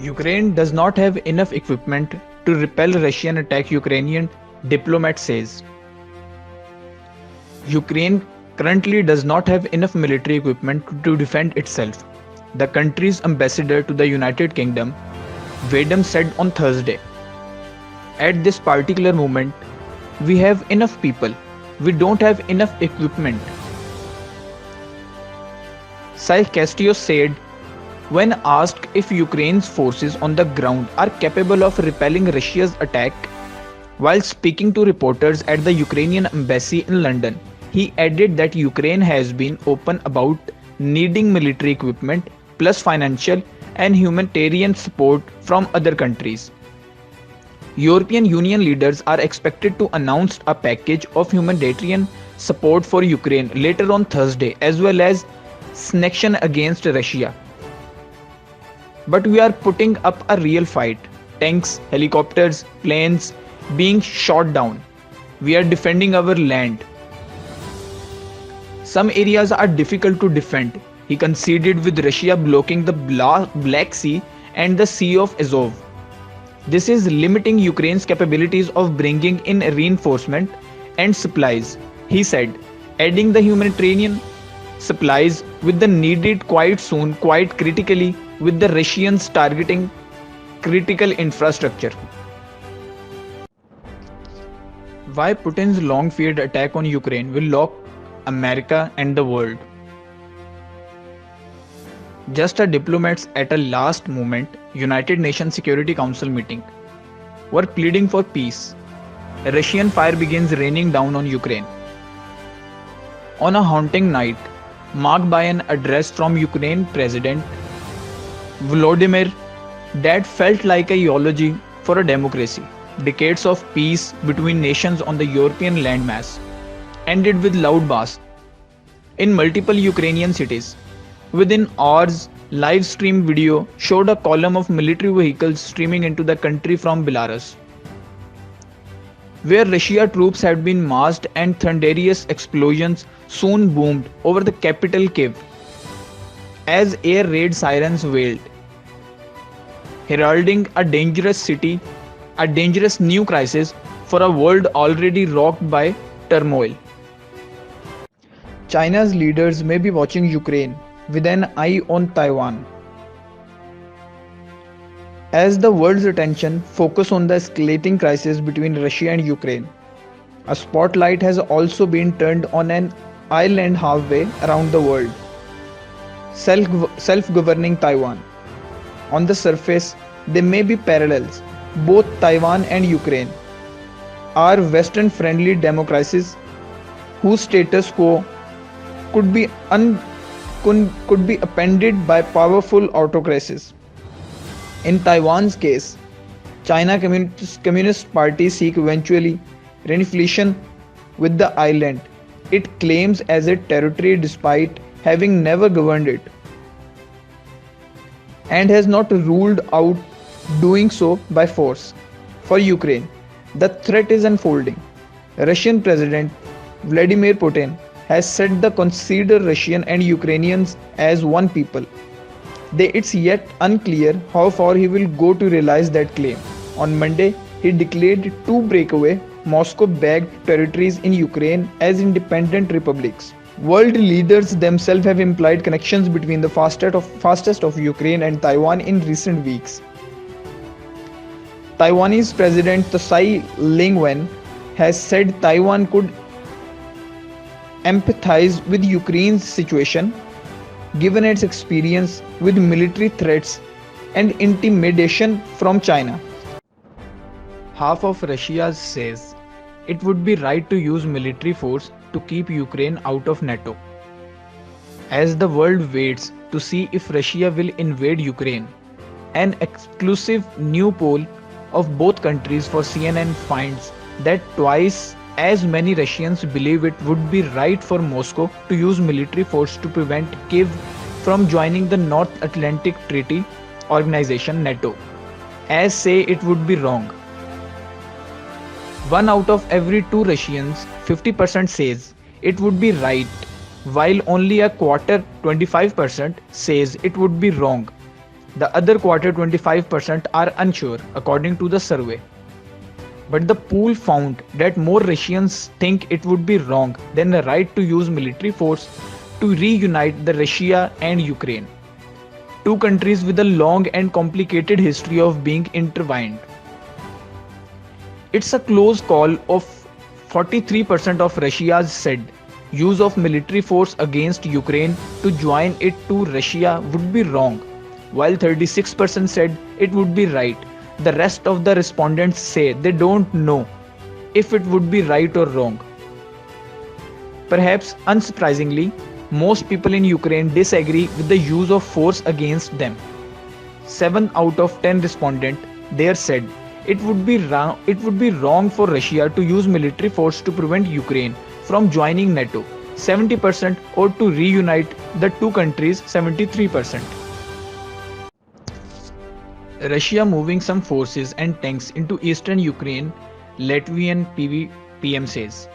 Ukraine does not have enough equipment to repel Russian attack, Ukrainian diplomat says. Ukraine currently does not have enough military equipment to defend itself, the country's ambassador to the United Kingdom, Yevhen, said on Thursday. At this particular moment, we have enough people. We don't have enough equipment. Castillo said when asked if Ukraine's forces on the ground are capable of repelling Russia's attack. While speaking to reporters at the Ukrainian embassy in London, he added that Ukraine has been open about needing military equipment plus financial and humanitarian support from other countries. European Union leaders are expected to announce a package of humanitarian support for Ukraine later on Thursday, as well as sanctions against Russia. But we are putting up a real fight. Tanks, helicopters, planes being shot down. We are defending our land. Some areas are difficult to defend, he conceded, with Russia blocking the Black Sea and the Sea of Azov. This is limiting Ukraine's capabilities of bringing in reinforcement and supplies, he said, adding the humanitarian supplies with the needed quite soon, quite critically, with the Russians targeting critical infrastructure. Why Putin's long-feared attack on Ukraine will lock America and the world. Just a diplomats at a last moment United Nations Security Council meeting were pleading for peace. Russian fire begins raining down on Ukraine. On a haunting night, marked by an address from Ukraine President Volodymyr that felt like a eulogy for a democracy, decades of peace between nations on the European landmass ended with loud bass in multiple Ukrainian cities. Within hours, live stream video showed a column of military vehicles streaming into the country from Belarus, where Russia troops had been massed, and thunderous explosions soon boomed over the capital Kyiv as air raid sirens wailed, heralding a dangerous city, a dangerous new crisis for a world already rocked by turmoil. China's leaders may be watching Ukraine with an eye on Taiwan. As the world's attention focuses on the escalating crisis between Russia and Ukraine, a spotlight has also been turned on an island halfway around the world, self-governing Taiwan. On the surface, there may be parallels. Both Taiwan and Ukraine are Western-friendly democracies whose status quo could be upended by powerful autocracies. In Taiwan's case, China Communist Party seek eventually reunification with the island it claims as a territory despite having never governed it, and has not ruled out doing so by force. For Ukraine, the threat is unfolding. Russian President Vladimir Putin has said they consider Russian and Ukrainians as one people. It's yet unclear how far he will go to realize that claim. On Monday, he declared two breakaway Moscow-backed territories in Ukraine as independent republics. World leaders themselves have implied connections between the fastest of Ukraine and Taiwan in recent weeks. Taiwanese President Tsai Ing-wen has said Taiwan could empathize with Ukraine's situation, given its experience with military threats and intimidation from China. Half of Russia says it would be right to use military force to keep Ukraine out of NATO. As the world waits to see if Russia will invade Ukraine, an exclusive new poll of both countries for CNN finds that twice as many Russians believe it would be right for Moscow to use military force to prevent Kyiv from joining the North Atlantic Treaty Organization NATO, as say it would be wrong. 1 out of every 2 Russians, 50%, says it would be right, while only a quarter, 25%, says it would be wrong. The other quarter 25% are unsure according to the survey. But the poll found that more Russians think it would be wrong than the right to use military force to reunite the Russia and Ukraine, two countries with a long and complicated history of being intertwined. It's a close call. Of 43% of Russia's said use of military force against Ukraine to join it to Russia would be wrong, while 36% said it would be right. The rest of the respondents say they don't know if it would be right or wrong. Perhaps unsurprisingly, most people in Ukraine disagree with the use of force against them. 7 out of 10 respondents there said it would be wrong for Russia to use military force to prevent Ukraine from joining NATO, 70%, or to reunite the two countries, 73%. Russia moving some forces and tanks into eastern Ukraine, Latvian PM says.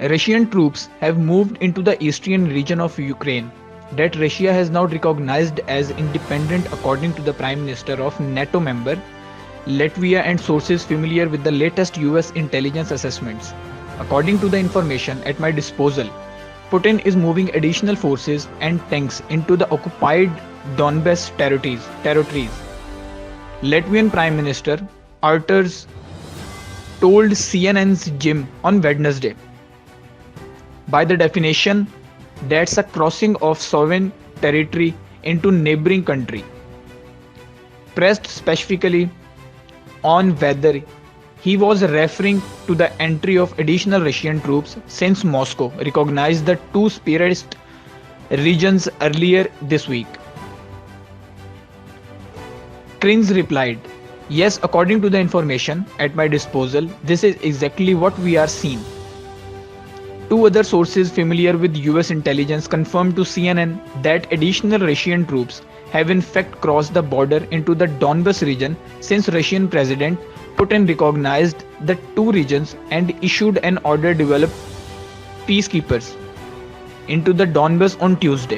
Russian troops have moved into the eastern region of Ukraine that Russia has now recognized as independent according to the Prime Minister of NATO member Latvia and sources familiar with the latest US intelligence assessments. According to the information at my disposal, Putin is moving additional forces and tanks into the occupied Donbas territories. Latvian Prime Minister Arturs told CNN's Jim on Wednesday. By the definition, that's a crossing of sovereign territory into neighboring country. Pressed specifically on whether he was referring to the entry of additional Russian troops since Moscow recognized the two separatist regions earlier this week. Krins replied, "Yes, according to the information at my disposal, this is exactly what we are seeing." Two other sources familiar with US intelligence confirmed to CNN that additional Russian troops have in fact crossed the border into the Donbas region since Russian President Putin recognized the two regions and issued an order to develop peacekeepers into the Donbas on Tuesday.